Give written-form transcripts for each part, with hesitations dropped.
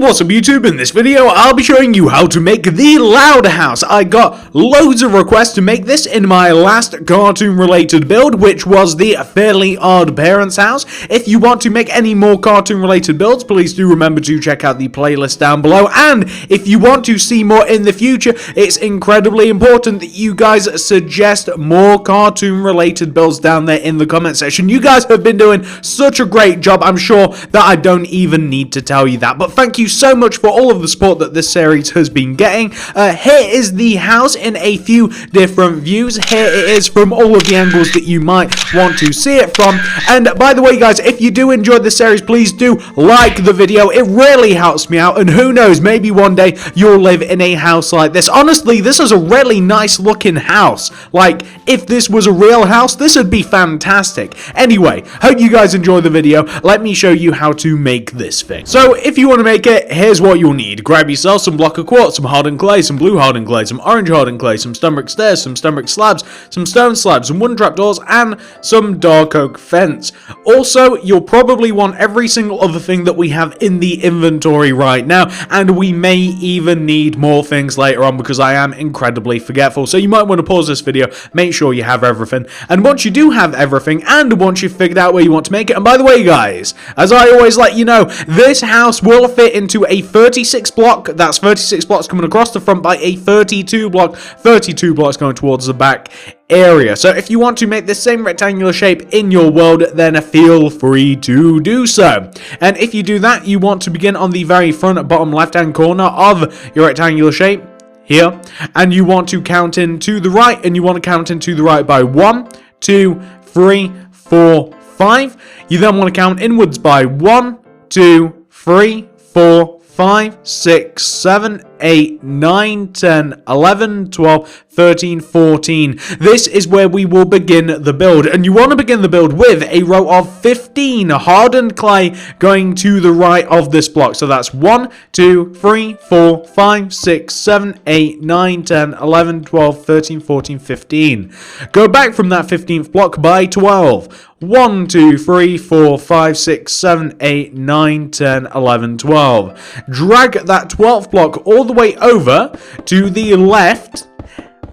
What's up YouTube? In this video I'll be showing you how to make the Loud House. I got loads of requests to make this in my last cartoon related build, which was the Fairly Odd Parents house. If you want to make any more cartoon related builds, please do remember to check out the playlist down below, and if you want to see more in the future, it's incredibly important that you guys suggest more cartoon related builds down there in the comment section. You guys have been doing such a great job, I'm sure that I don't even need to tell you that, but thank you so much for all of the support that this series has been getting. Here is the house in a few different views. Here it is from all of the angles that you might want to see it from. And by the way guys, if you do enjoy this series, please do like the video. It really helps me out, and who knows, maybe one day you'll live in a house like this. Honestly, this is a really nice looking house. Like, if this was a real house, this would be fantastic. Anyway, hope you guys enjoy the video. Let me show you how to make this thing. So if you want to make it, here's what you'll need. Grab yourself some block of quartz, some hardened clay, some blue hardened clay, some orange hardened clay, some stone brick stairs, some stone brick slabs, some stone slabs, some wooden trapdoors, and some dark oak fence. Also, you'll probably want every single other thing that we have in the inventory right now, and we may even need more things later on because I am incredibly forgetful. So you might want to pause this video, make sure you have everything, and once you do have everything, and once you've figured out where you want to make it, and by the way guys, as I always let you know, this house will fit into a 36 block, that's 36 blocks coming across the front by a 32 block, 32 blocks going towards the back area. So if you want to make the same rectangular shape in your world, then feel free to do so. And if you do that, you want to begin on the very front bottom left hand corner of your rectangular shape here, and you want to count in to the right, and you want to count in to the right by 1, 2, 3, 4, 5. You then want to count inwards by 1, 2, 3, 4, 5, 6, 7, 8, 9, 10, 11, 12, 13, 14. This is where we will begin the build, and you want to begin the build with a row of 15 hardened clay going to the right of this block. So that's 1, 2, 3, 4, 5, 6, 7, 8, 9, 10, 11, 12, 13, 14, 15. Go back from that 15th block by 12. 1, 2, 3, 4, 5, 6, 7, 8, 9, 10, 11, 12. Drag that 12th block all the way over to the left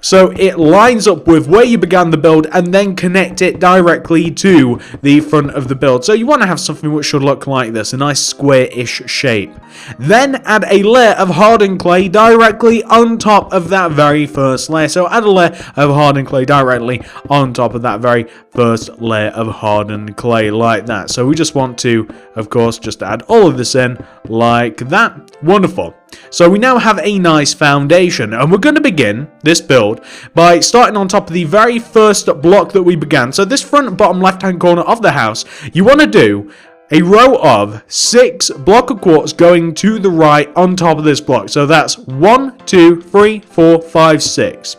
so it lines up with where you began the build, and then connect it directly to the front of the build. So you want to have something which should look like this, a nice square-ish shape. Then add a layer of hardened clay directly on top of that very first layer. So add a layer of hardened clay directly on top of that very first layer of hardened clay like that. So we just want to, of course, just add all of this in like that. Wonderful. So we now have a nice foundation, and we're going to begin this build by starting on top of the very first block that we began. So this front bottom left hand corner of the house, you want to do a row of 6 block of quartz going to the right on top of this block. So that's 1, 2, 3, 4, 5, 6.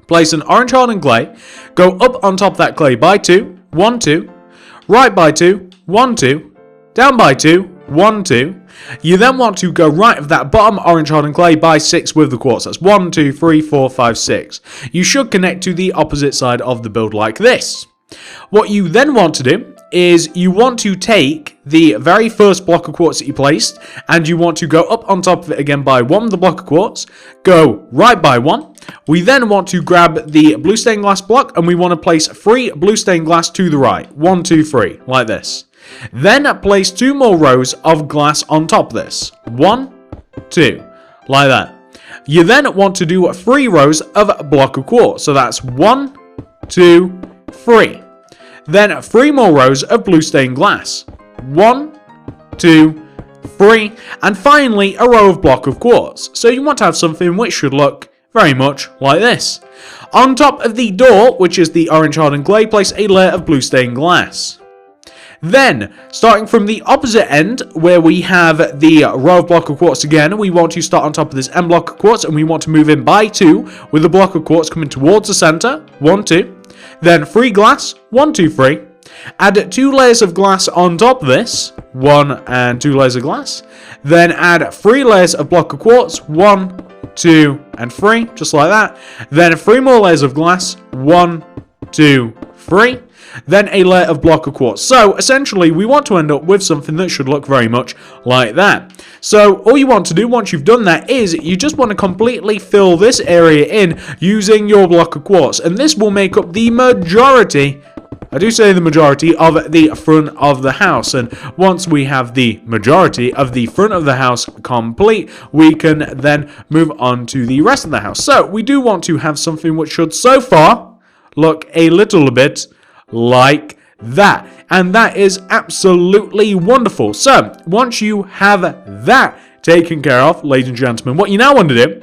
Place an orange hardened clay, go up on top of that clay by 2, 1, 2, right by 2, 1, 2, down by 2, 1, 2. You then want to go right of that bottom orange hardened clay by 6 with the quartz. That's 1, 2, 3, 4, 5, 6. You should connect to the opposite side of the build like this. What you then want to do is you want to take the very first block of quartz that you placed, and you want to go up on top of it again by 1 with the block of quartz, go right by 1. We then want to grab the blue stained glass block, and we want to place 3 blue stained glass to the right. 1, 2, 3, like this. Then place 2 more rows of glass on top of this. 1, 2, like that. You then want to do 3 rows of block of quartz. So that's 1, 2, 3. Then 3 more rows of blue stained glass. 1, 2, 3. And finally a row of block of quartz. So you want to have something which should look very much like this. On top of the door, which is the orange hardened clay, place a layer of blue stained glass. Then, starting from the opposite end, where we have the row of block of quartz again, we want to start on top of this end block of quartz, and we want to move in by 2, with the block of quartz coming towards the center, 1, 2. Then 3 glass, 1, 2, 3. Add 2 layers of glass on top of this, 1 and 2 layers of glass. Then add 3 layers of block of quartz, 1, 2, and 3, just like that. Then 3 more layers of glass, 1, 2, 3. then a layer of block of quartz. So essentially we want to end up with something that should look very much like that. So all you want to do once you've done that is you just want to completely fill this area in using your block of quartz, and this will make up the majority, I do say the majority, of the front of the house. And once we have the majority of the front of the house complete, we can then move on to the rest of the house. So we do want to have something which should so far look a little bit like that. And that is absolutely wonderful. So once you have that taken care of, ladies and gentlemen, what you now want to do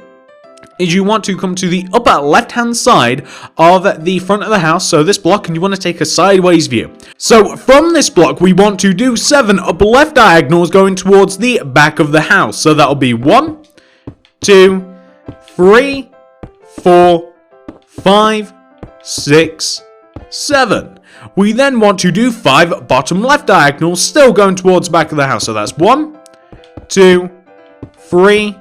is you want to come to the upper left hand side of the front of the house, so this block, and you want to take a sideways view. So from this block we want to do 7 upper left diagonals going towards the back of the house. So that'll be 1, 2, 3, 4, 5, 6, 7. We then want to do 5 bottom left diagonals still going towards the back of the house. So that's 1, 2, 3,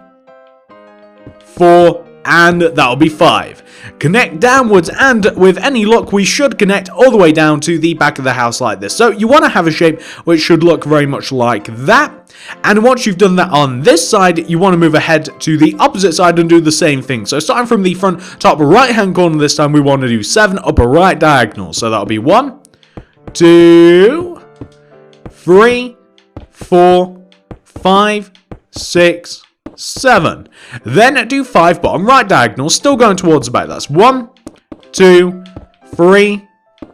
4, and that'll be 5. Connect downwards, and with any luck we should connect all the way down to the back of the house like this. So you want to have a shape which should look very much like that. And once you've done that on this side, you want to move ahead to the opposite side and do the same thing. So starting from the front top right hand corner this time, we want to do 7 upper right diagonals. So that'll be 1, 2, 3, 4, 5, 6, 7. Then do 5 bottom right diagonals, still going towards the back. That's 1, 2, 3,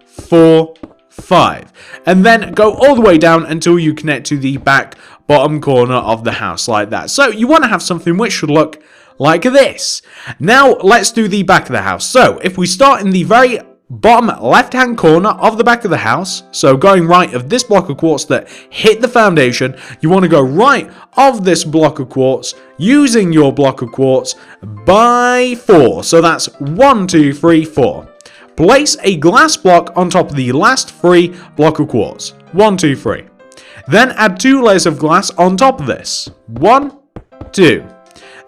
4, 5. And then go all the way down until you connect to the back bottom corner of the house like that. So you want to have something which should look like this. Now let's do the back of the house. So if we start in the very bottom left hand corner of the back of the house, so going right of this block of quartz that hit the foundation, you want to go right of this block of quartz using your block of quartz by 4. So that's 1, 2, 3, 4. Place a glass block on top of the last 3 block of quartz. 1, 2, 3. Then add 2 layers of glass on top of this. 1, 2.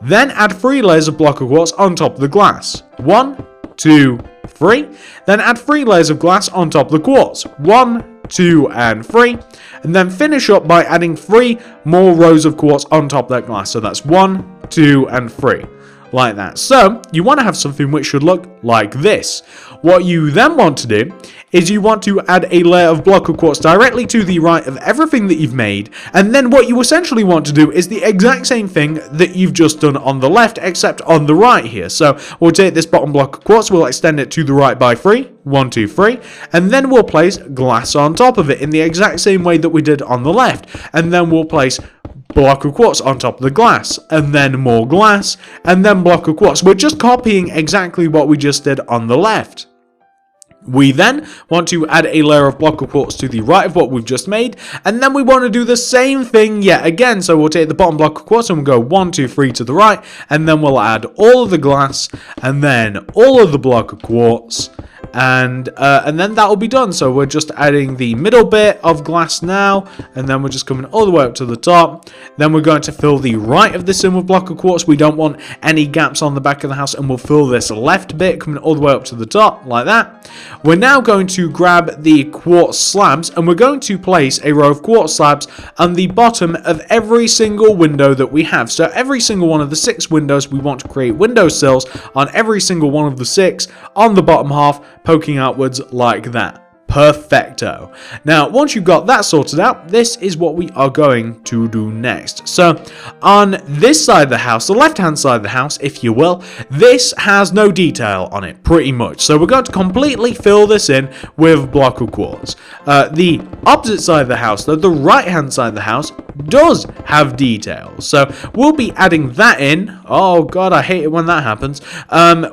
Then add 3 layers of block of quartz on top of the glass. 1, 2, 3. Then add 3 layers of glass on top of the quartz. 1, 2, and 3. And then finish up by adding 3 more rows of quartz on top of that glass. So that's 1, 2, and 3. Like that. So you want to have something which should look like this. What you then want to do is you want to add a layer of block of quartz directly to the right of everything that you've made, and then what you essentially want to do is the exact same thing that you've just done on the left, except on the right here. So we'll take this bottom block of quartz, we'll extend it to the right by 3, 1, 2, 3, and then we'll place glass on top of it in the exact same way that we did on the left, and then we'll place block of quartz on top of the glass, and then more glass, and then block of quartz. We're just copying exactly what we just did on the left. We then want to add a layer of block of quartz to the right of what we've just made, and then we want to do the same thing yet again. So we'll take the bottom block of quartz and we'll go 1, 2, 3 to the right, and then we'll add all of the glass, and then all of the block of quartz, and then that will be done. So we're just adding the middle bit of glass now, and then we're just coming all the way up to the top. Then we're going to fill the right of this in with block of quartz. We don't want any gaps on the back of the house, and we'll fill this left bit coming all the way up to the top like that. We're now going to grab the quartz slabs, and we're going to place a row of quartz slabs on the bottom of every single window that we have. So every single one of the 6 windows, we want to create window sills on every single one of the 6 on the bottom half, poking outwards like that. Perfecto. Now, once you've got that sorted out, this is what we are going to do next. So, on this side of the house, the left-hand side of the house, if you will, this has no detail on it, pretty much. So, we're going to completely fill this in with block of quartz. The opposite side of the house, though, the right-hand side of the house, does have details. So, we'll be adding that in. Oh, God, I hate it when that happens.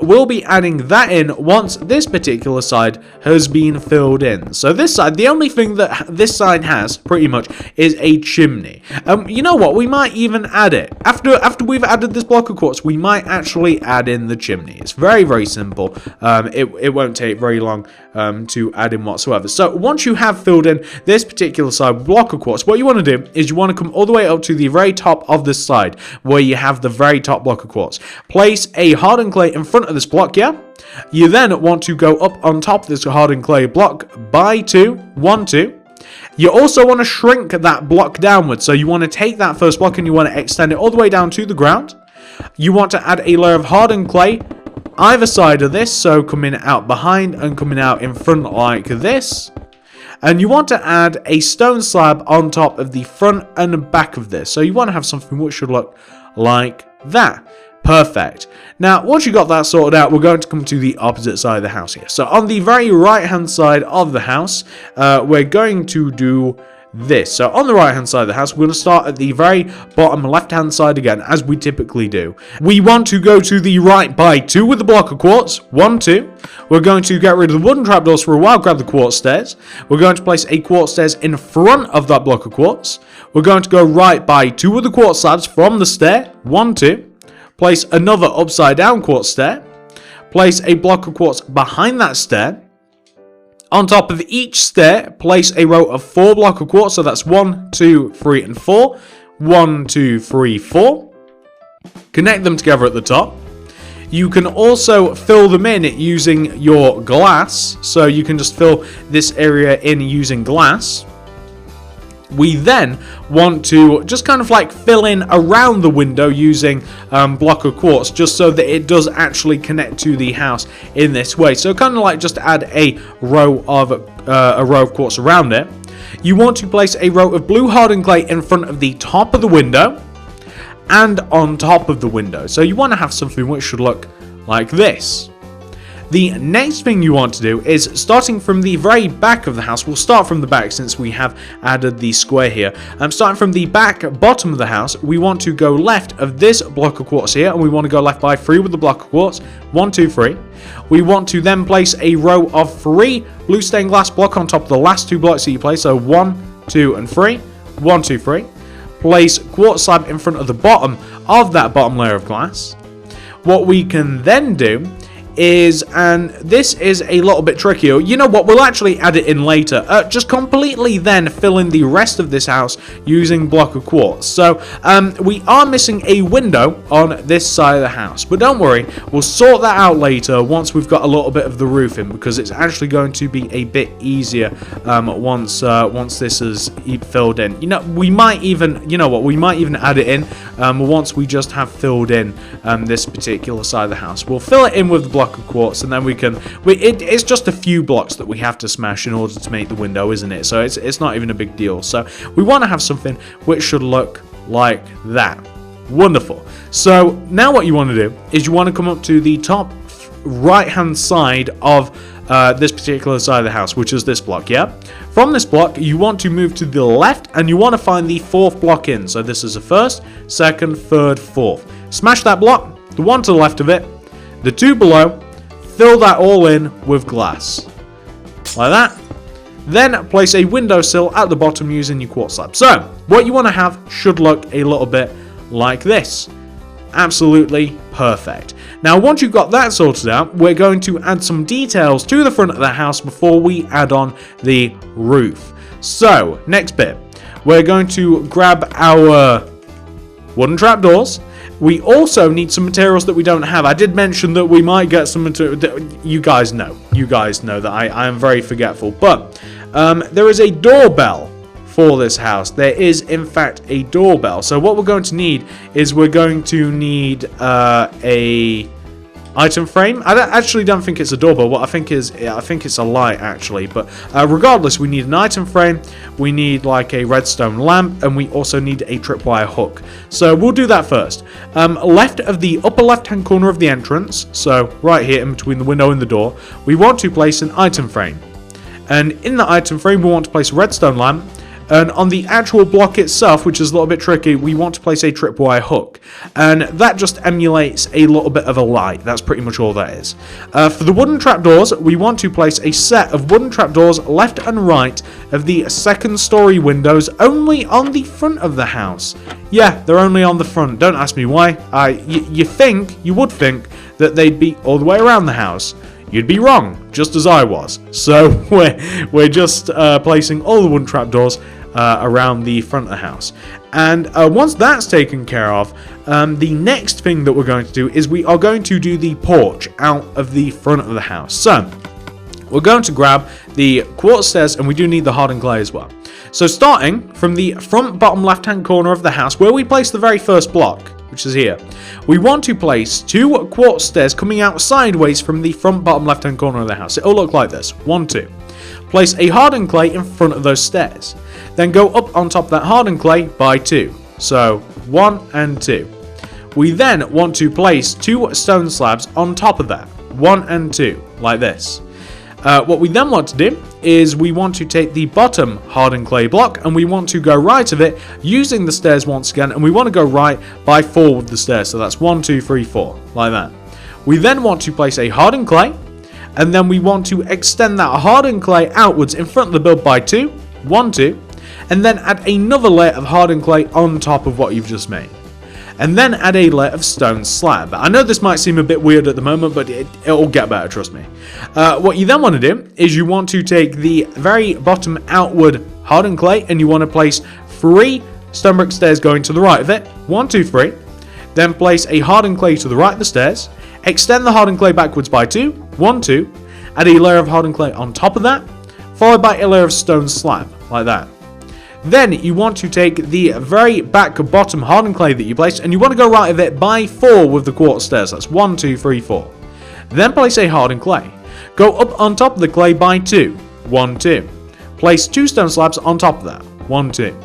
We'll be adding that in once this particular side has been filled in. So this side, the only thing that this side has, pretty much, is a chimney. You know what? We might even add it. After we've added this block of quartz, we might actually add in the chimney. It's very, very simple. It won't take very long to add in whatsoever. So once you have filled in this particular side with block of quartz, what you want to do is you want to come all the way up to the very top of this side, where you have the very top block of quartz. Place a hardened clay in front of this block, yeah? You then want to go up on top of this hardened clay block by 2, 1, 2. You also want to shrink that block downwards. So you want to take that first block and you want to extend it all the way down to the ground. You want to add a layer of hardened clay either side of this, so coming out behind and coming out in front like this. And you want to add a stone slab on top of the front and back of this. So you want to have something which should look like that. Perfect. Now, once you got that sorted out, we're going to come to the opposite side of the house here. So on the very right-hand side of the house, we're going to do this. So on the right hand side of the house, we're going to start at the very bottom left hand side again, as we typically do. We want to go to the right by 2 with the block of quartz. 1, 2. We're going to get rid of the wooden trapdoors for a while, grab the quartz stairs. We're going to place a quartz stairs in front of that block of quartz. We're going to go right by 2 with the quartz slabs from the stair. 1, 2. Place another upside down quartz stair. Place a block of quartz behind that stair. On top of each stair, place a row of 4 block of quartz. So that's 1, 2, 3, and 4. 1, 2, 3, 4. Connect them together at the top. You can also fill them in using your glass. So you can just fill this area in using glass. We then want to just kind of like fill in around the window using block of quartz, just so that it does actually connect to the house in this way. So kind of like just add a row of quartz around it. You want to place a row of blue hardened clay in front of the top of the window and on top of the window. So you want to have something which should look like this. The next thing you want to do is, starting from the very back of the house, we'll start from the back since we have added the square here. Starting from the back bottom of the house, we want to go left of this block of quartz here, and we want to go left by 3 with the block of quartz. 1, 2, 3. We want to then place a row of 3 blue stained glass block on top of the last 2 blocks that you place. So 1, 2, and 3. 1, 2, 3. Place quartz slab in front of the bottom of that bottom layer of glass. What we can then do is, and this is a little bit trickier, you know what, we'll actually add it in later, just completely then fill in the rest of this house using block of quartz. So we are missing a window on this side of the house, but don't worry, we'll sort that out later once we've got a little bit of the roof in, because it's actually going to be a bit easier once this is filled in. You know, we might even, you know what, we might even add it in once we just have filled in this particular side of the house. We'll fill it in with the block of quartz, and then it's just a few blocks that we have to smash in order to make the window, isn't it? So it's not even a big deal. So we want to have something which should look like that. Wonderful. So now what you want to do is you want to come up to the top right hand side of this particular side of the house, which is this block. Yeah, from this block you want to move to the left, and you want to find the 4th block in. So this is the 1st, 2nd, 3rd, 4th. Smash that block, the one to the left of it, the 2 below, fill that all in with glass. Like that. Then place a windowsill at the bottom using your quartz slab. So, what you want to have should look a little bit like this. Absolutely perfect. Now, once you've got that sorted out, we're going to add some details to the front of the house before we add on the roof. So, next bit. We're going to grab our wooden trapdoors. We also need some materials that we don't have. I did mention that we might get some material. You guys know that I am very forgetful. But there is a doorbell for this house. There is, in fact, a doorbell. So what we're going to need is we're going to need a item frame. I actually don't think it's a doorbell. What I think it's a light, actually. But regardless, we need an item frame. We need like a redstone lamp, and we also need a tripwire hook. So we'll do that first. Left of the upper left-hand corner of the entrance, so right here in between the window and the door, we want to place an item frame. And in the item frame, we want to place a redstone lamp. And on the actual block itself, which is a little bit tricky, we want to place a tripwire hook. And that just emulates a little bit of a light. That's pretty much all that is. For the wooden trapdoors, we want to place a set of wooden trapdoors left and right of the 2nd story windows, only on the front of the house. Yeah, they're only on the front. Don't ask me why. You would think that they'd be all the way around the house. You'd be wrong, just as I was. So we're just placing all the wooden trapdoors around the front of the house. And once that's taken care of, the next thing that we're going to do is we are going to do the porch out of the front of the house. So we're going to grab the quartz stairs, and we do need the hardened clay as well. So starting from the front bottom left hand corner of the house where we place the very first block, which is here, we want to place 2 quartz stairs coming out sideways from the front bottom left hand corner of the house. It'll look like this. 1, 2. Place a hardened clay in front of those stairs. Then go up on top of that hardened clay by 2. So 1 and 2. We then want to place 2 stone slabs on top of that. 1 and 2, like this. What we then want to do is we want to take the bottom hardened clay block and we want to go right of it using the stairs once again, and we want to go right by 4 with the stairs. So that's 1, 2, 3, 4, like that. We then want to place a hardened clay, and then we want to extend that hardened clay outwards in front of the build by 2, 1, 2, and then add another layer of hardened clay on top of what you've just made. And then add a layer of stone slab. I know this might seem a bit weird at the moment, but it'll get better, trust me. What you then want to do is you want to take the very bottom outward hardened clay and you want to place 3 stone brick stairs going to the right of it. 1, 2, 3. Then place a hardened clay to the right of the stairs. Extend the hardened clay backwards by 2. 1, 2. Add a layer of hardened clay on top of that, followed by a layer of stone slab, like that. Then you want to take the very back bottom hardened clay that you placed and you want to go right of it by 4 with the quartz stairs. That's 1, 2, 3, 4. Then place a hardened clay. Go up on top of the clay by 2. 1, 2. Place 2 stone slabs on top of that. 1, 2.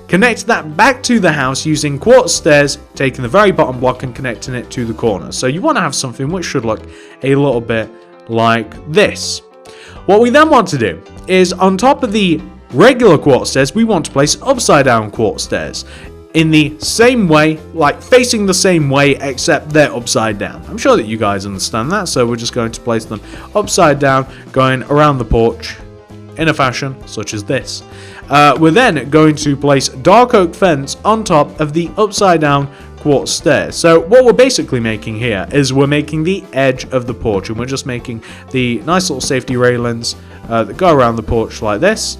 Connect that back to the house using quartz stairs, taking the very bottom block and connecting it to the corner. So you want to have something which should look a little bit like this. What we then want to do is on top of the regular quartz stairs, we want to place upside down quartz stairs in the same way, like facing the same way, except they're upside down. I'm sure that you guys understand that, so we're just going to place them upside down, going around the porch in a fashion such as this. We're then going to place dark oak fence on top of the upside down quartz stairs. So what we're basically making here is we're making the edge of the porch, and we're just making the nice little safety railings that go around the porch like this.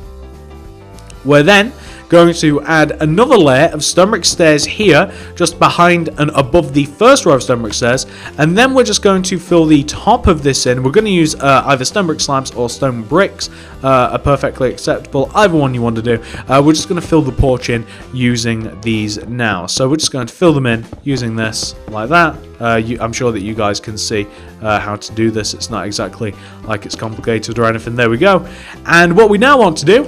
We're then going to add another layer of stone brick stairs here, just behind and above the first row of stone brick stairs, and then we're just going to fill the top of this in. We're going to use either stone brick slabs or stone bricks, are perfectly acceptable, either one you want to do. We're just going to fill the porch in using these now. So we're just going to fill them in using this, like that. I'm sure that you guys can see how to do this. It's not exactly like it's complicated or anything. There we go. And what we now want to do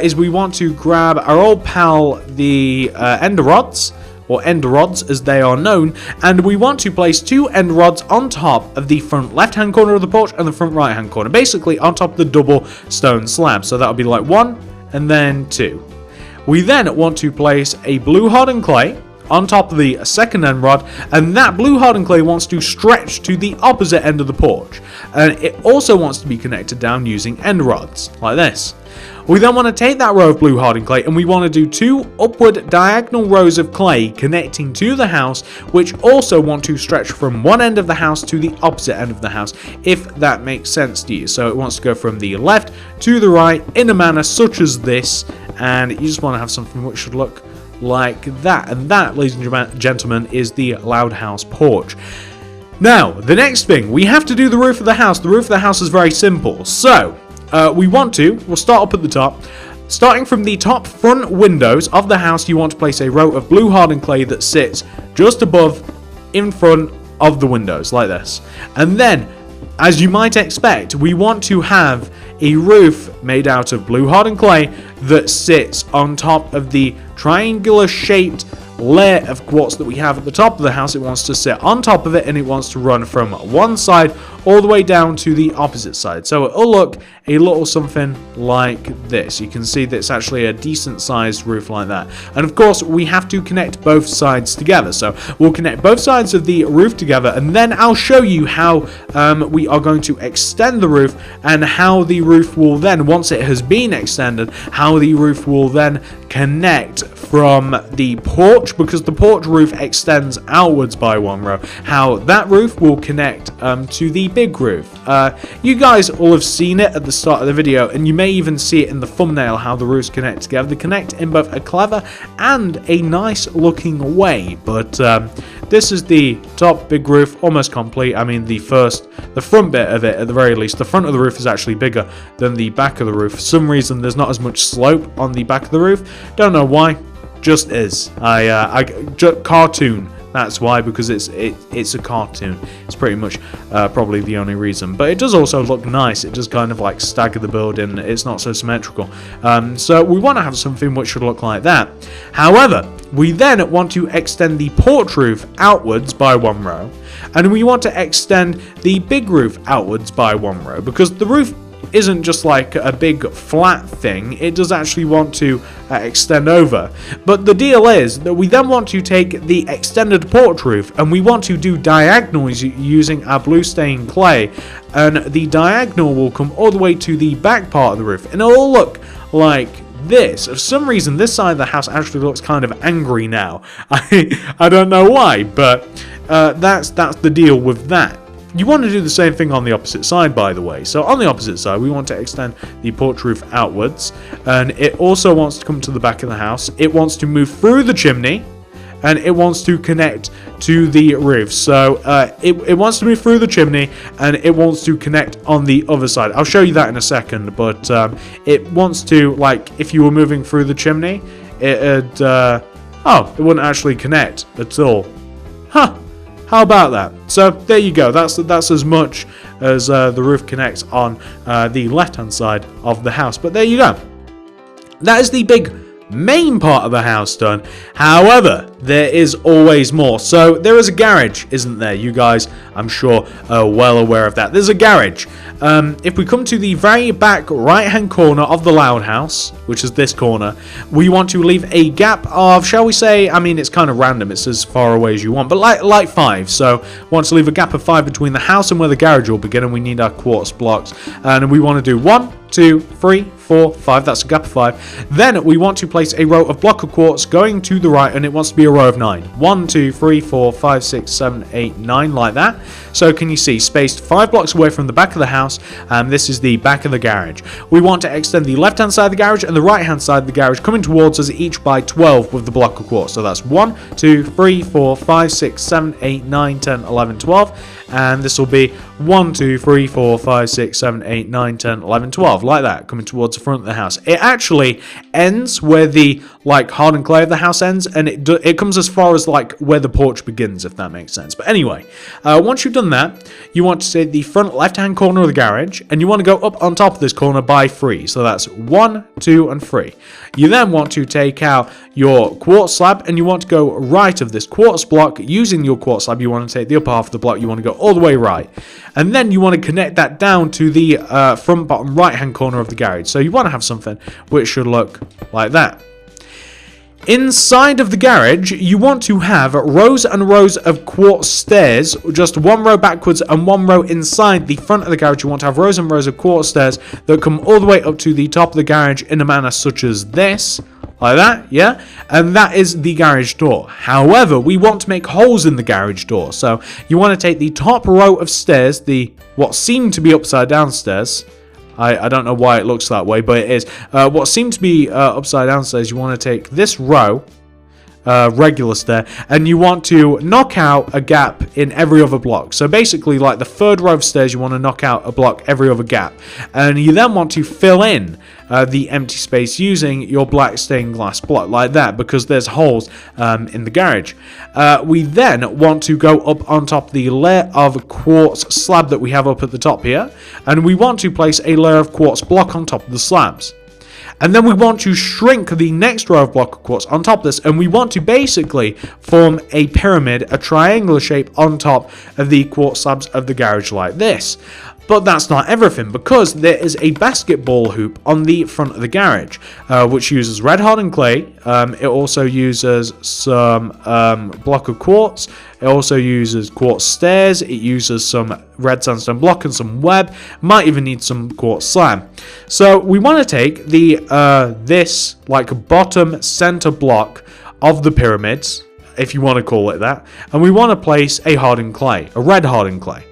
is we want to grab our old pal, the ender rods, or ender rods as they are known, and we want to place 2 ender rods on top of the front left hand corner of the porch and the front right hand corner, basically on top of the double stone slab. So that'll be like 1 and then 2. We then want to place a blue hardened clay on top of the second end rod, and that blue hardened clay wants to stretch to the opposite end of the porch, and it also wants to be connected down using end rods like this. We then want to take that row of blue hardened clay and we want to do 2 upward diagonal rows of clay connecting to the house, which also want to stretch from one end of the house to the opposite end of the house, if that makes sense to you. So it wants to go from the left to the right in a manner such as this, and you just want to have something which should look like that. And that, ladies and gentlemen, is the Loud House porch. Now, the next thing, we have to do the roof of the house. The roof of the house is very simple. So, we'll start up at the top. Starting from the top front windows of the house, you want to place a row of blue hardened clay that sits just above, in front of the windows, like this. And then, as you might expect, we want to have a roof made out of blue hardened clay that sits on top of the triangular shaped layer of quartz that we have at the top of the house. It wants to sit on top of it, and it wants to run from one side all the way down to the opposite side. So it'll look a little something like this. You can see that it's actually a decent sized roof like that. And of course, we have to connect both sides together. So we'll connect both sides of the roof together, and then I'll show you how we are going to extend the roof, and how the roof will then, once it has been extended, how the roof will then connect from the porch, because the porch roof extends outwards by 1 row, how that roof will connect to the big roof. You guys all have seen it at the start of the video, and you may even see it in the thumbnail how the roofs connect together. They connect in both a clever and a nice looking way, but this is the top big roof, almost complete. I mean, the front bit of it, at the very least, the front of the roof is actually bigger than the back of the roof. For some reason, there's not as much slope on the back of the roof. Don't know why, just is. Cartoon. That's why, because it's a cartoon. It's pretty much probably the only reason. But it does also look nice. It does kind of like stagger the building. It's not so symmetrical. So we want to have something which should look like that. However, we then want to extend the porch roof outwards by 1 row. And we want to extend the big roof outwards by 1 row. Because the roof isn't just like a big flat thing, it does actually want to extend over. But the deal is that we then want to take the extended porch roof and we want to do diagonals using our blue stained clay, and the diagonal will come all the way to the back part of the roof, and it'll look like this. For some reason, this side of the house actually looks kind of angry now. I don't know why, but that's the deal with that. You want to do the same thing on the opposite side, by the way. So on the opposite side, we want to extend the porch roof outwards, and it also wants to come to the back of the house. It wants to move through the chimney, and it wants to connect to the roof. So it wants to move through the chimney, and it wants to connect on the other side. I'll show you that in a second, but it wants to, like, if you were moving through the chimney, it wouldn't actually connect at all. Huh. How about that? So there you go. That's as much as the roof connects on the left-hand side of the house. But there you go. That is the big main part of the house done. However, there is always more. So there is a garage, isn't there? You guys, I'm sure, are well aware of that. There's a garage. If we come to the very back right-hand corner of the loud house, which is this corner, we want to leave a gap of, shall we say, I mean, it's kind of random. It's as far away as you want, but like 5. So we want to leave a gap of 5 between the house and where the garage will begin, and we need our quartz blocks. And we want to do 1, 2, 3, 4, 5. That's a gap of 5. Then we want to place a row of block of quartz going to the right, and it wants to be a row of 9. 1, 2, 3, 4, 5, 6, 7, 8, 9, like that. So can you see, spaced 5 blocks away from the back of the house, and this is the back of the garage. We want to extend the left-hand side of the garage and the right-hand side of the garage coming towards us, each by 12 with the block of quartz. So that's 1, 2, 3, 4, 5, 6, 7, 8, 9, 10, 11, 12. And this will be 1, 2, 3, 4, 5, 6, 7, 8, 9, 10, 11, 12, like that, coming towards the front of the house. It actually ends where the hardened clay of the house ends, and it comes as far as where the porch begins, if that makes sense. But anyway, once you've done that, you want to take the front left-hand corner of the garage, and you want to go up on top of this corner by 3. So that's 1, 2, and 3. You then want to take out your quartz slab, and you want to go right of this quartz block. Using your quartz slab, you want to take the upper half of the block, you want to go all the way right. And then you want to connect that down to the front bottom right-hand corner of the garage. So you want to have something which should look like that. Inside of the garage, you want to have rows and rows of quartz stairs, just 1 row backwards and 1 row inside the front of the garage. You want to have rows and rows of quartz stairs that come all the way up to the top of the garage in a manner such as this. Like that, yeah? And that is the garage door. However, we want to make holes in the garage door. So you want to take the top row of stairs, what seem to be upside down stairs. I don't know why it looks that way, but it is. What seem to be upside down stairs, you want to take this row, regular stair, and you want to knock out a gap in every other block. So basically, like the third row of stairs, you want to knock out a block every other gap. And you then want to fill in the empty space using your black stained glass block, like that, because there's holes in the garage. We then want to go up on top the layer of quartz slab that we have up at the top here, and we want to place a layer of quartz block on top of the slabs. And then we want to shrink the next row of block of quartz on top of this, and we want to basically form a pyramid, a triangular shape on top of the quartz slabs of the garage like this. But that's not everything, because there is a basketball hoop on the front of the garage, which uses red hardened clay. It also uses some block of quartz. It also uses quartz stairs. It uses some red sandstone block and some web. Might even need some quartz slab. So we want to take the this like bottom center block of the pyramids, if you want to call it that, and we want to place a hardened clay, a red hardened clay.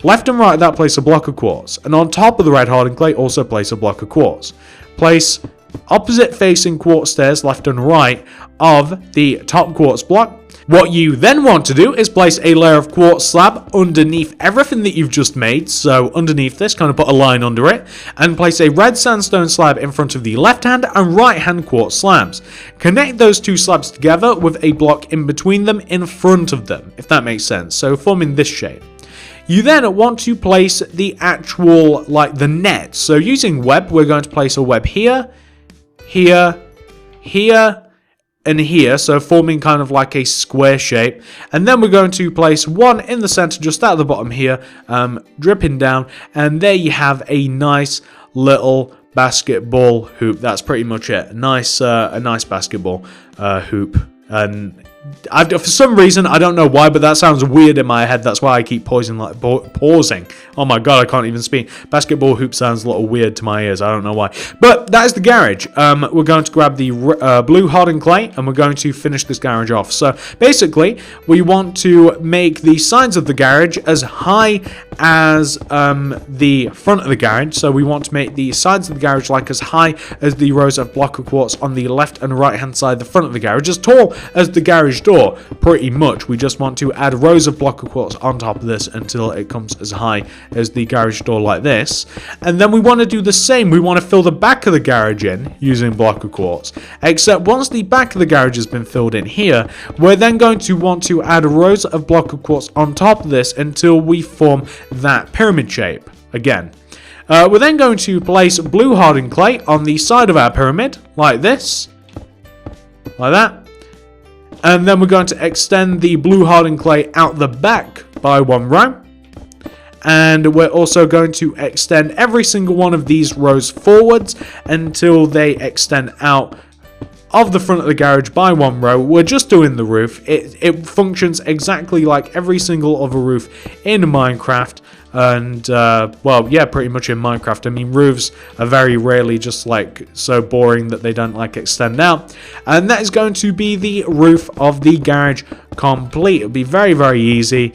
Left and right of that, place a block of quartz, and on top of the red hardened clay also place a block of quartz. Place opposite facing quartz stairs left and right of the top quartz block. What you then want to do is place a layer of quartz slab underneath everything that you've just made. So underneath this, kind of put a line under it, and place a red sandstone slab in front of the left hand and right hand quartz slabs. Connect those two slabs together with a block in between them in front of them, if that makes sense. So forming this shape. You then want to place the actual, like the net. So using web, we're going to place a web here, here, here, and here, so forming kind of like a square shape. And then we're going to place one in the center, just at the bottom here, dripping down, and there you have a nice little basketball hoop. That's pretty much it. A nice basketball hoop. And for some reason, I don't know why, but that sounds weird in my head. That's why I keep pausing. Oh my god, I can't even speak. Basketball hoop sounds a little weird to my ears. I don't know why. But that is the garage. We're going to grab the blue hardened clay, and we're going to finish this garage off. So basically, we want to make the sides of the garage as high as the front of the garage. So we want to make the sides of the garage like as high as the rows of block of quartz on the left and right hand side of the front of the garage, as tall as the garage door, pretty much. We just want to add rows of block of quartz on top of this until it comes as high as the garage door like this. And then we want to do the same. We want to fill the back of the garage in using block of quartz, except once the back of the garage has been filled in here, we're then going to want to add rows of block of quartz on top of this until we form that pyramid shape again. We're then going to place blue hardened clay on the side of our pyramid like this, like that. And then we're going to extend the blue hardened clay out the back by one row. And we're also going to extend every single one of these rows forwards until they extend out of the front of the garage by one row. We're just doing the roof. It functions exactly like every single other roof in Minecraft. And, well, yeah, pretty much in Minecraft. I mean, roofs are very rarely just, like, so boring that they don't, like, extend out. And that is going to be the roof of the garage complete. It'll be very, very easy.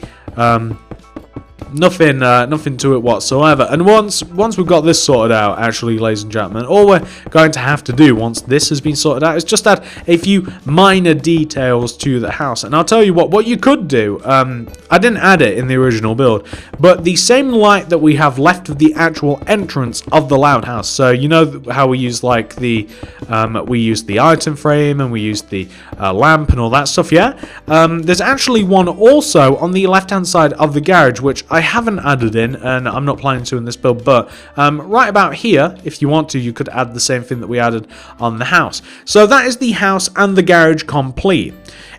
Nothing to it whatsoever. And once we've got this sorted out, actually, ladies and gentlemen, all we're going to have to do once this has been sorted out is just add a few minor details to the house. And I'll tell you what you could do. I didn't add it in the original build, but the same light that we have left of the actual entrance of the loud house. So you know how we use like the item frame and we use the lamp and all that stuff. Yeah. There's actually one also on the left hand side of the garage, which I haven't added in, and I'm not planning to in this build, but right about here, if you want to, you could add the same thing that we added on the house. So that is the house and the garage complete.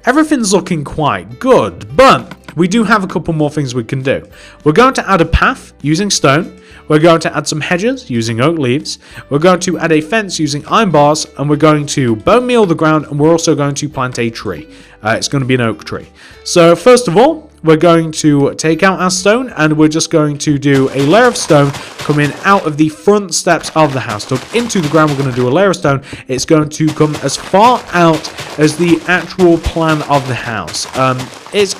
Everything's looking quite good, but we do have a couple more things we can do. We're going to add a path using stone. We're going to add some hedges using oak leaves. We're going to add a fence using iron bars, and we're going to bone meal the ground, and we're also going to plant a tree. It's going to be an oak tree. So first of all, we're going to take out our stone, and we're just going to do a layer of stone coming out of the front steps of the house. Dug into the ground, we're going to do a layer of stone. It's going to come as far out as the actual plan of the house. It's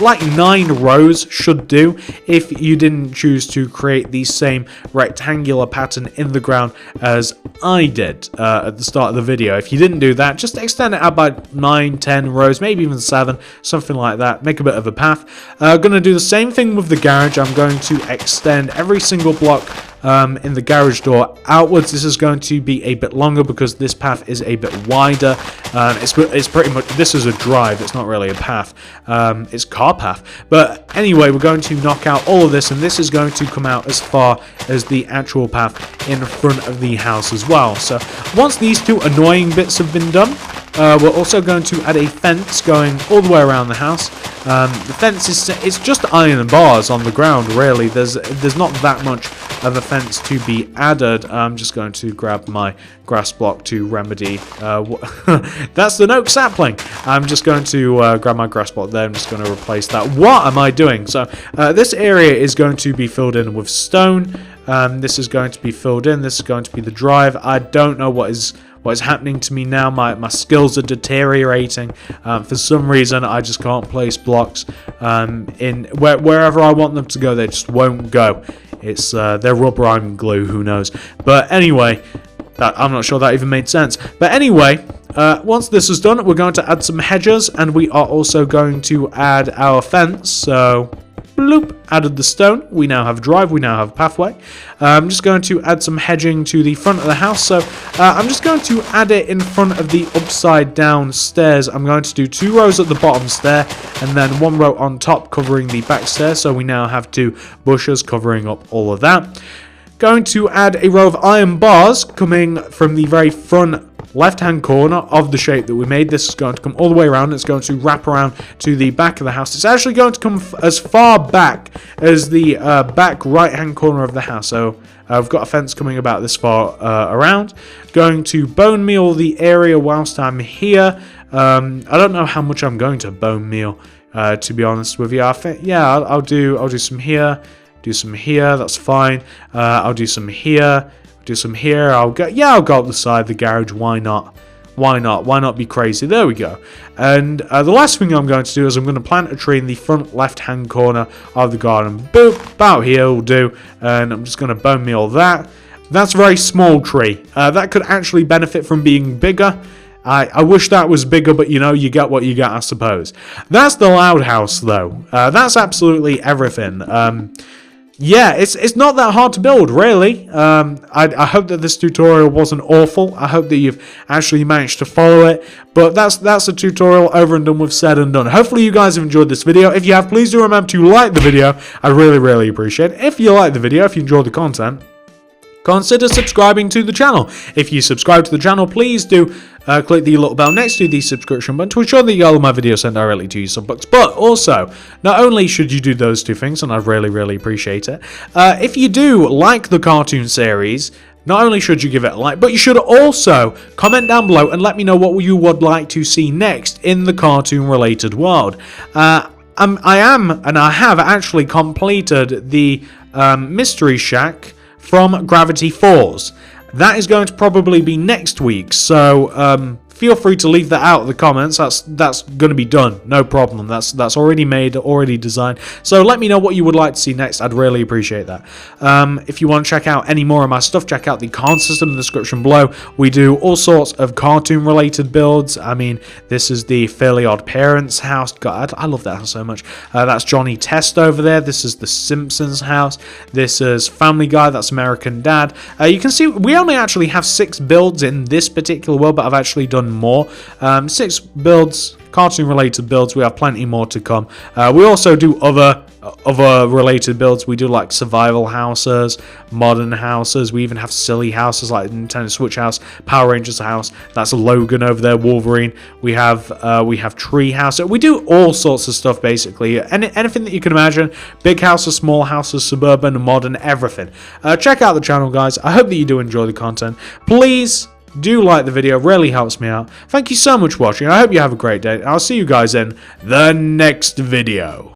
like 9 rows should do if you didn't choose to create the same rectangular pattern in the ground as I did at the start of the video. If you didn't do that, just extend it out by 9, 10 rows, maybe even 7, something like that. Make a bit of a path. Going to do the same thing with the garage. I'm going to extend every single block in the garage door outwards. This is going to be a bit longer because this path is a bit wider. It's pretty much, this is a drive, it's not really a path, it's car path. But anyway, we're going to knock out all of this, and this is going to come out as far as the actual path in front of the house as well. So once these two annoying bits have been done, we're also going to add a fence going all the way around the house. The fence it's just iron bars on the ground, really. There's not that much of a fence to be added. I'm just going to grab my grass block to remedy. That's the oak sapling. I'm just going to grab my grass block there. I'm just going to replace that. What am I doing? So this area is going to be filled in with stone. This is going to be filled in. This is going to be the drive. I don't know what is happening to me now. My skills are deteriorating. For some reason, I just can't place blocks in wherever I want them to go. They just won't go. It's they're rubber, I'm glue. Who knows? But anyway, I'm not sure that even made sense. But anyway, once this is done, we're going to add some hedges, and we are also going to add our fence. So, bloop, added the stone. We now have a drive. We now have a pathway. I'm just going to add some hedging to the front of the house. So I'm just going to add it in front of the upside down stairs. I'm going to do 2 rows at the bottom stair and then 1 row on top covering the back stair. So we now have 2 bushes covering up all of that. Going to add a row of iron bars coming from the very front left-hand corner of the shape that we made. This is going to come all the way around. It's going to wrap around to the back of the house. It's actually going to come as far back as the back right-hand corner of the house. So I've got a fence coming about this far around. Going to bone meal the area whilst I'm here. I don't know how much I'm going to bone meal, to be honest with you. I'll do some here. Do some here. That's fine. I'll do some here. Do some here. I'll go up the side of the garage. Why not? Why not be crazy? There we go. And the last thing I'm going to do is I'm going to plant a tree in the front left-hand corner of the garden. Boop, about here will do. And I'm just going to bone meal that. That's a very small tree. That could actually benefit from being bigger. I wish that was bigger, but you get what you get, I suppose. That's the loud house, though. That's absolutely everything. Yeah, it's not that hard to build, really. I hope that this tutorial wasn't awful. I hope that you've actually managed to follow it. But that's a tutorial over and done with, said and done. Hopefully you guys have enjoyed this video. If you have, please do remember to like the video. I really, really appreciate it. If you like the video, if you enjoy the content, consider subscribing to the channel. If you subscribe to the channel, please do click the little bell next to the subscription button to ensure that you get all of my videos sent directly to you subbox. But also, not only should you do those 2 things, and I really, really appreciate it, if you do like the cartoon series, not only should you give it a like, but you should also comment down below and let me know what you would like to see next in the cartoon-related world. I have actually completed the Mystery Shack from Gravity Falls. That is going to probably be next week, so feel free to leave that out in the comments. That's going to be done, no problem. That's already made, already designed. So let me know what you would like to see next. I'd really appreciate that. If you want to check out any more of my stuff, check out the card system in the description below. We do all sorts of cartoon-related builds. I mean, this is the Fairly Odd Parents house. God, I love that house so much. That's Johnny Test over there. This is the Simpsons house. This is Family Guy. That's American Dad. You can see we only actually have 6 builds in this particular world, but I've actually done more. 6 builds, cartoon related builds. We have plenty more to come. We also do other related builds. We do like survival houses, modern houses. We even have silly houses like Nintendo Switch house, Power Rangers house. That's Logan over there, Wolverine. We have tree house. We do all sorts of stuff basically. Anything that you can imagine. Big houses, small houses, suburban, modern, everything. Check out the channel, guys. I hope that you do enjoy the content. Please do like the video, really helps me out. Thank you so much for watching. I hope you have a great day. I'll see you guys in the next video.